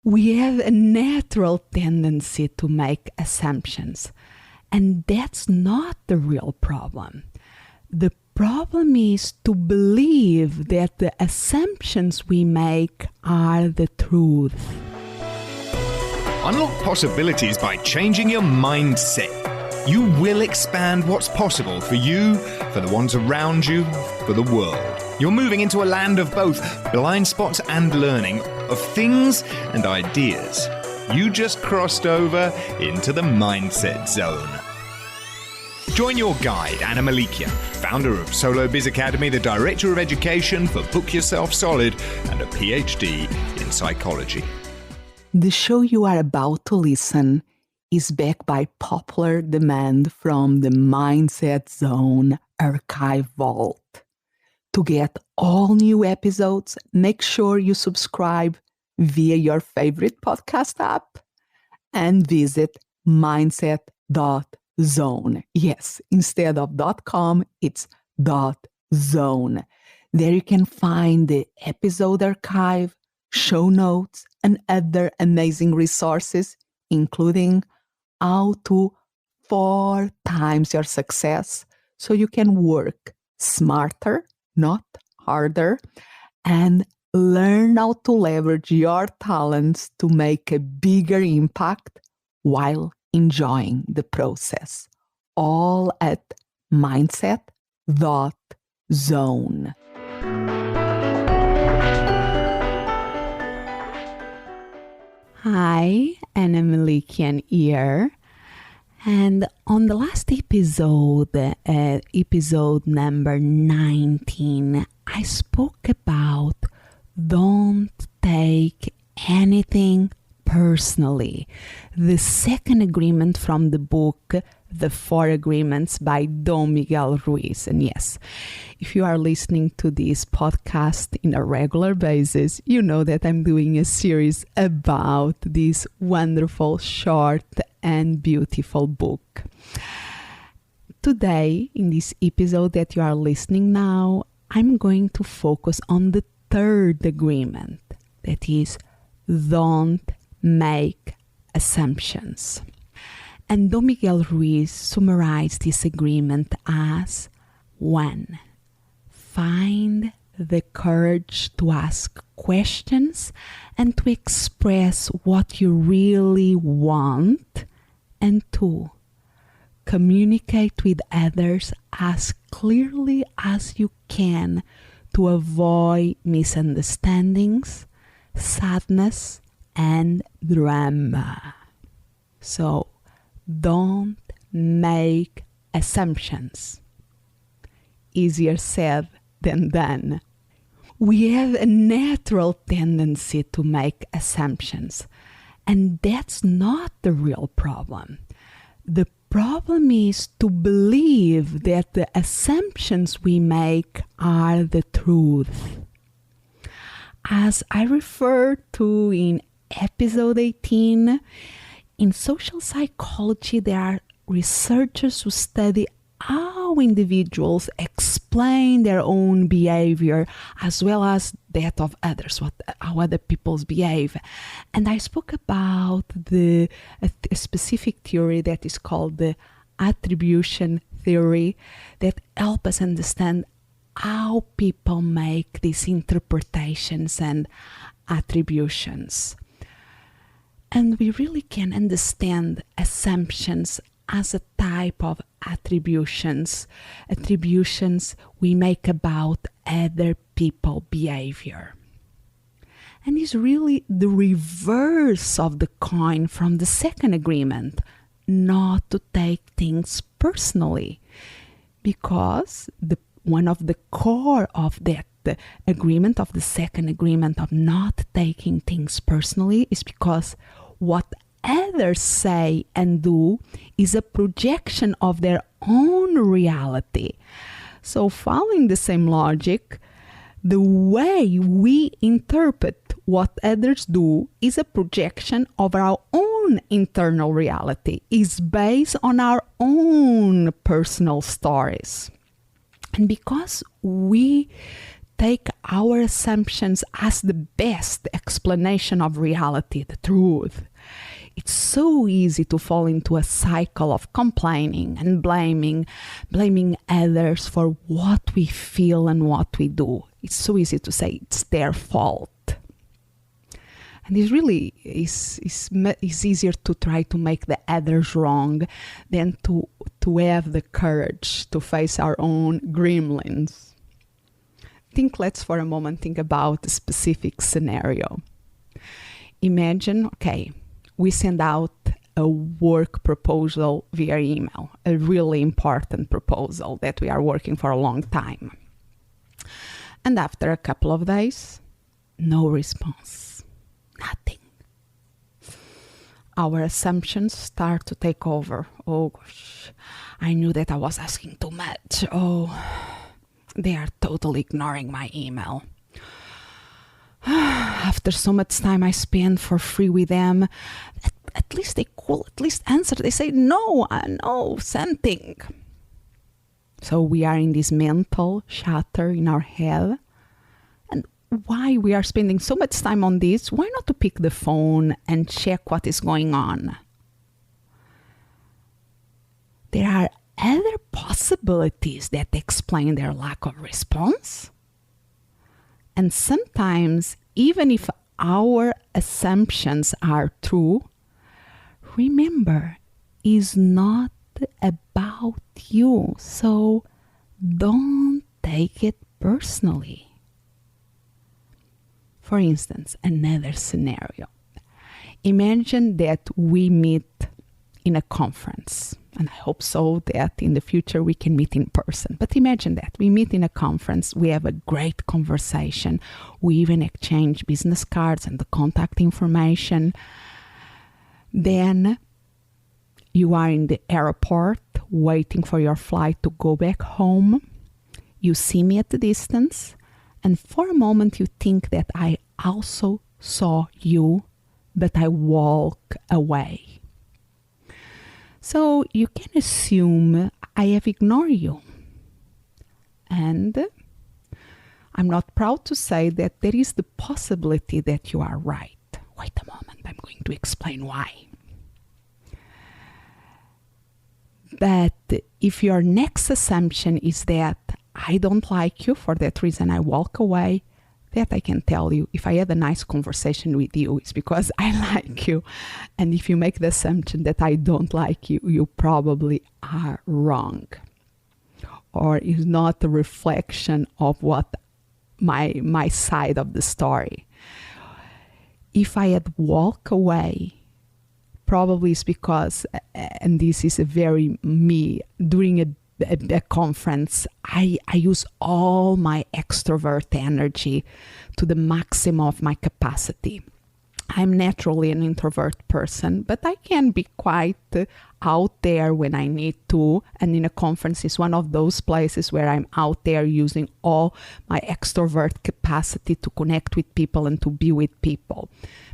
We have a natural tendency to make assumptions, and that's not the real problem. The problem is to believe that the assumptions we make are the truth. Unlock possibilities by changing your mindset. You will expand what's possible for you, for the ones around you, for the world. You're moving into a land of both blind spots and learning, of things and ideas. You just crossed over into the mindset zone. Join your guide, Anna Melikian, founder of Solo Biz Academy, the director of education for Book Yourself Solid, and a PhD in psychology. The show you are about to listen is backed by popular demand from the Mindset Zone archive vault. To get all new episodes, make sure you subscribe via your favorite podcast app and visit mindset.zone. Yes, instead of .com, it's .zone. There you can find the episode archive, show notes, and other amazing resources, including how to 4 times your success so you can work smarter, not harder, and learn how to leverage your talents to make a bigger impact while enjoying the process. All at mindset.zone. Hi, Anna Melikian here. And on the last episode, episode number 19, I spoke about don't take anything personally. The second agreement from the book, The 4 Agreements by Don Miguel Ruiz. And yes, if you are listening to this podcast in a regular basis, you know that I'm doing a series about this wonderful, short, and beautiful book. Today, in this episode that you are listening now, I'm going to focus on the third agreement, that is, don't make assumptions. And Don Miguel Ruiz summarized this agreement as 1. Find the courage to ask questions and to express what you really want. And 2. Communicate with others as clearly as you can to avoid misunderstandings, sadness, and drama. So, don't make assumptions. Easier said than done. We have a natural tendency to make assumptions, and that's not the real problem. The problem is to believe that the assumptions we make are the truth. As I referred to in episode 18, in social psychology, there are researchers who study how individuals explain their own behavior as well as that of others, how other people behave. And I spoke about a specific theory that is called the attribution theory that helps us understand how people make these interpretations and attributions. And we really can understand assumptions as a type of attributions we make about other people's behavior. And it's really the reverse of the coin from the second agreement, not to take things personally. Because one of the core of that agreement, of the second agreement of not taking things personally, is because what others say and do is a projection of their own reality. So following the same logic, the way we interpret what others do is a projection of our own internal reality, is based on our own personal stories. And because we take our assumptions as the best explanation of reality, the truth. It's so easy to fall into a cycle of complaining and blaming others for what we feel and what we do. It's so easy to say it's their fault. And it really is easier to try to make the others wrong than to have the courage to face our own gremlins. Let's for a moment think about a specific scenario. Imagine, okay, we send out a work proposal via email, a really important proposal that we are working for a long time. And after a couple of days, no response, nothing. Our assumptions start to take over. Oh gosh, I knew that I was asking too much. Oh, they are totally ignoring my email. After so much time I spend for free with them, at least they could at least answer. They say, no, something. So we are in this mental chatter in our head. And why we are spending so much time on this? Why not to pick the phone and check what is going on? There are other possibilities that explain their lack of response. And sometimes, even if our assumptions are true, remember, it's not about you. So don't take it personally. For instance, another scenario. Imagine that we meet in a conference. And I hope so that in the future we can meet in person. But imagine that we meet in a conference, we have a great conversation, we even exchange business cards and the contact information. Then you are in the airport waiting for your flight to go back home. You see me at the distance, and for a moment you think that I also saw you, but I walk away. So you can assume I have ignored you. And I'm not proud to say that there is the possibility that you are right. Wait a moment, I'm going to explain why. But if your next assumption is that I don't like you, for that reason I walk away, that I can tell you, if I had a nice conversation with you, it's because I like you. And if you make the assumption that I don't like you, you probably are wrong. Or is not a reflection of what my side of the story. If I had walked away, probably it's because, and this is a very me, during a conference, I use all my extrovert energy to the maximum of my capacity. I'm naturally an introvert person, but I can be quite out there when I need to. And in a conference is one of those places where I'm out there using all my extrovert capacity to connect with people and to be with people.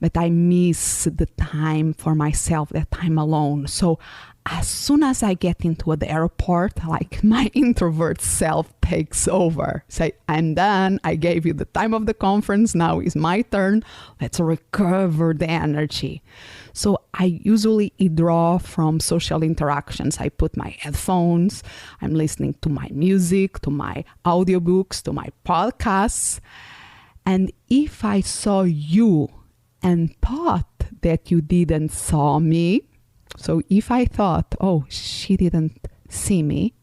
But I miss the time for myself, that time alone. So as soon as I get into the airport, like my introvert self takes over. Say, I'm done. I gave you the time of the conference. Now is my turn. Let's recover the energy. So I usually withdraw from social interactions. I put my headphones. I'm listening to my music, to my audiobooks, to my podcasts. And if I saw you and thought that you didn't saw me, so if I thought, oh, she didn't see me,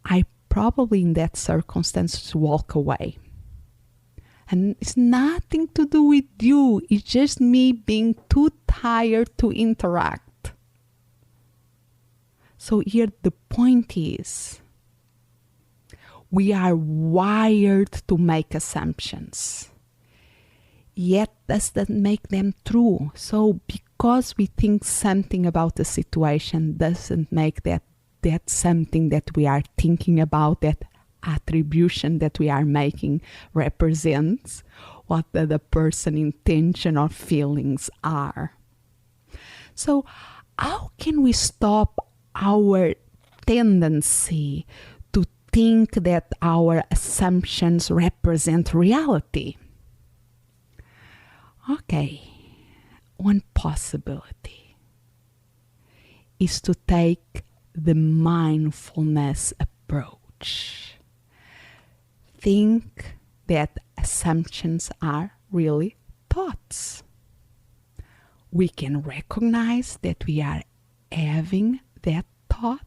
I probably in that circumstance walk away. And it's nothing to do with you. It's just me being too tired to interact. So here the point is, we are wired to make assumptions. Yet does that make them true? So because we think something about the situation doesn't make that something that we are thinking about, that attribution that we are making represents what the other person's intention or feelings are. So how can we stop our tendency to think that our assumptions represent reality. Okay, one possibility is to take the mindfulness approach. Think that assumptions are really thoughts. We can recognize that we are having that thought,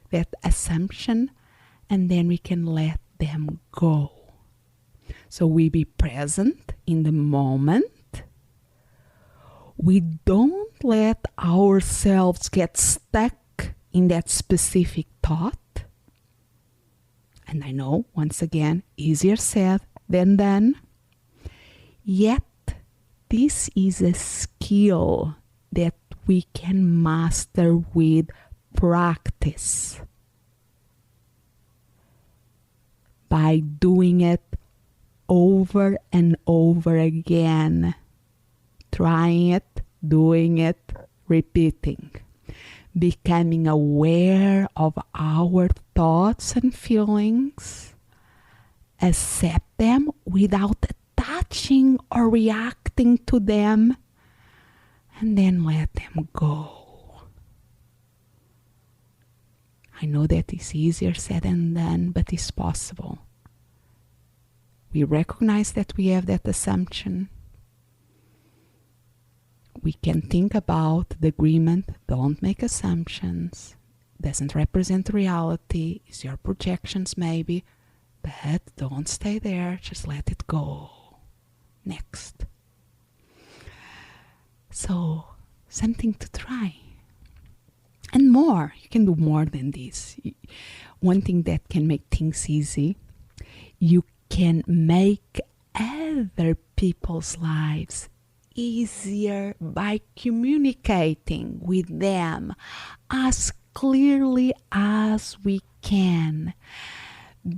that assumption, and then we can let them go. So we be present in the moment. We don't let ourselves get stuck in that specific thought. And I know, once again, easier said than done. Yet, this is a skill that we can master with practice. By doing it over and over again. Trying it, doing it, repeating. Becoming aware of our thoughts and feelings. Accept them without attaching or reacting to them. And then let them go. I know that is easier said than done, but it's possible. We recognize that we have that assumption. We can think about the agreement, don't make assumptions, doesn't represent reality, is your projections maybe, but don't stay there, just let it go. Next. So, something to try. And more, you can do more than this. One thing that can make things easy, you can make other people's lives easier by communicating with them as clearly as we can.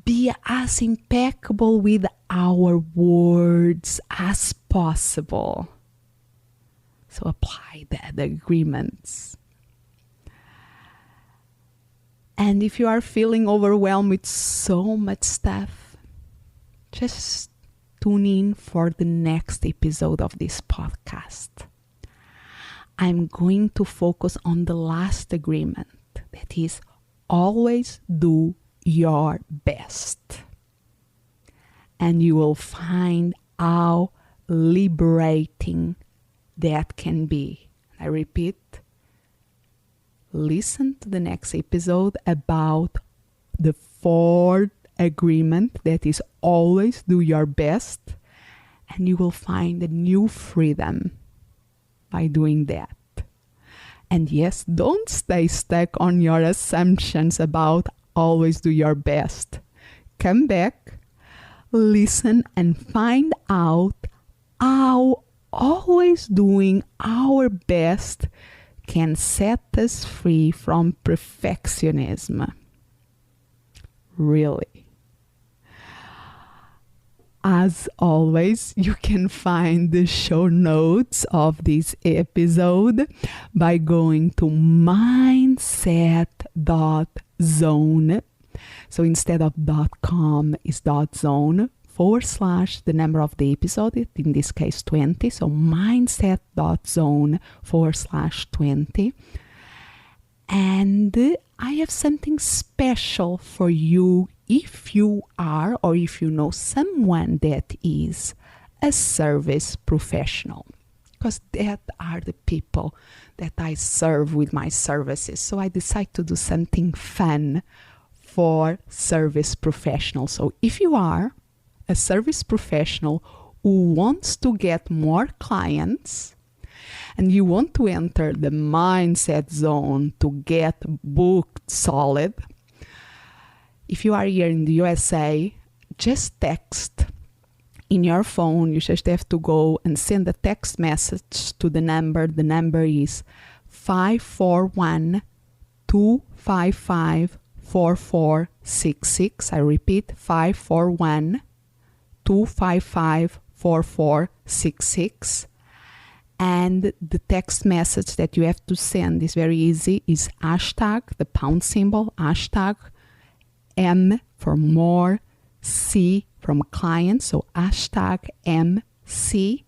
Be as impeccable with our words as possible. So apply the agreements. And if you are feeling overwhelmed with so much stuff, just tune in for the next episode of this podcast. I'm going to focus on the last agreement, that is, always do your best. And you will find how liberating that can be. I repeat, listen to the next episode about the fourth agreement, that is always do your best, and you will find a new freedom by doing that. And yes, don't stay stuck on your assumptions about always do your best. Come back, listen, and find out how always doing our best can set us free from perfectionism. Really. As always, you can find the show notes of this episode by going to mindset.zone. So instead of .com is .zone / the number of the episode, in this case 20. So mindset.zone / 20. And I have something special for you if you are, or if you know someone that is a service professional, because that are the people that I serve with my services. So I decided to do something fun for service professionals. So if you are a service professional who wants to get more clients, and you want to enter the mindset zone to get booked solid, if you are here in the USA, just text in your phone. You just have to go and send a text message to the number. The number is 541-255-4466. I repeat, 541-255-4466. And the text message that you have to send is very easy, is hashtag, the pound symbol, hashtag M for more, C from client, so hashtag MC,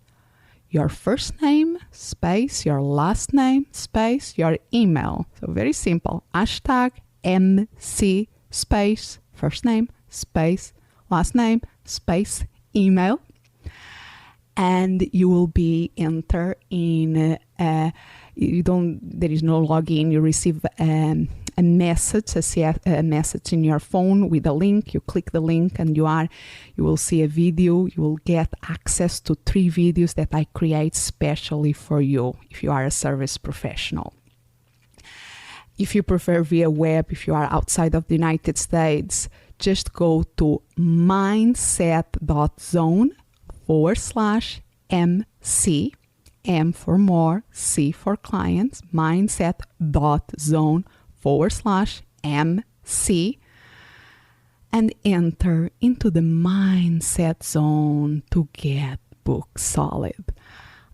your first name, space, your last name, space, your email. So very simple, hashtag MC, space, first name, space, last name, space, email. And you will be entered in, there is no login, you receive a message, a message in your phone with a link. You click the link and you will see a video. You will get access to 3 videos that I create specially for you if you are a service professional. If you prefer via web, if you are outside of the United States, just go to mindset.zone/MC, M for more, C for clients, mindset.zone/MC, and enter into the mindset zone to get book solid.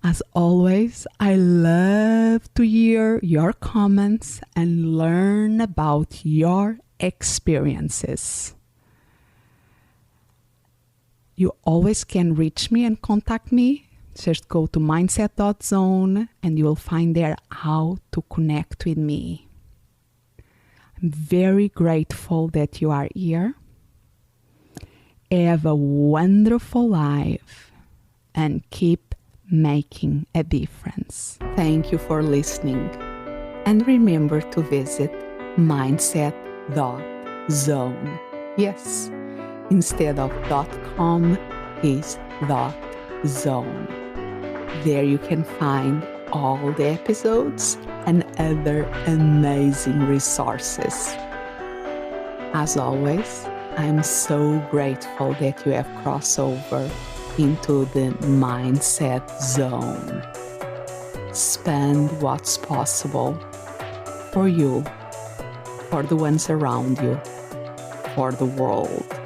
As always, I love to hear your comments and learn about your experiences. You always can reach me and contact me. Just go to mindset.zone and you will find there how to connect with me. I'm very grateful that you are here. Have a wonderful life and keep making a difference. Thank you for listening. And remember to visit mindset.zone. Yes, instead of .com is .zone. There you can find all the episodes and other amazing resources. As always, I'm so grateful that you have crossed over into the mindset zone. Expand what's possible for you, for the ones around you, for the world.